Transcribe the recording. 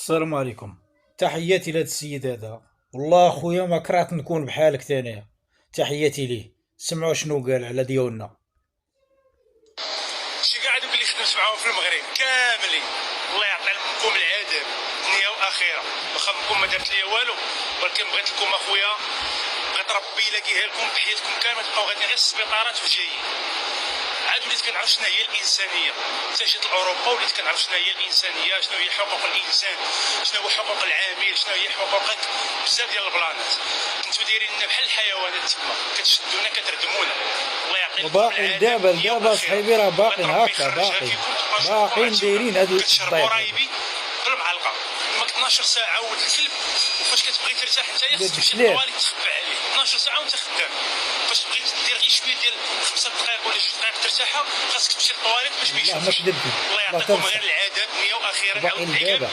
السلام عليكم. تحياتي لهذا السيد هذا. والله خويا ما كرهت نكون بحالك ثانية. تحياتي ليه. سمعوا شنو قال على ديالنا. شي قاعد يقول لي خدمت معاهم في المغرب كاملين. الله يعطي لكم العذاب دنيا واخره. واخا منكم ما درت ليا والو، ولكن بغيت لكم اخويا، بغيت ربي يلاقيها لكم بحياتكم كامل، تبقاو غادي غير السبيطارات وجايين. عاد وليت كنعرف شنو هي الانسانيه، حتى جيت لاوروبا وليت كنعرف شنو هي الانسانيه، شنو هي حقوق الانسان، شنو هو حقوق العامل، شنو هي حقوقك بزاف ديال البلانات. كنتو دايرين لنا بحال الحيوانات تما، كتشدونا كتردمونا. الله يعطي لكم وباقي دابا صحيبي راه باقيين هكا باقيين دايرين هاد كتشربوا الضيق. رايبي بالمعلقه، ما 12 ساعه ولد الكلب. وفاش كتبغي ترتاح نتايا ولد خصك تمشي الكلاب. للطواليت تخبى عليه 12 ساعه وانت خدام. فاش تبغي دير غير شويه ديال 5 دقائق ولا 2 دقائق ترتاحها، خاصك تمشي للطواليت باش ما والله ما يشوفش. كذبتي. الله ما يعطيكم تنسى. غير العذاب دنيا واخره. باقيين عاود العقاب دابا.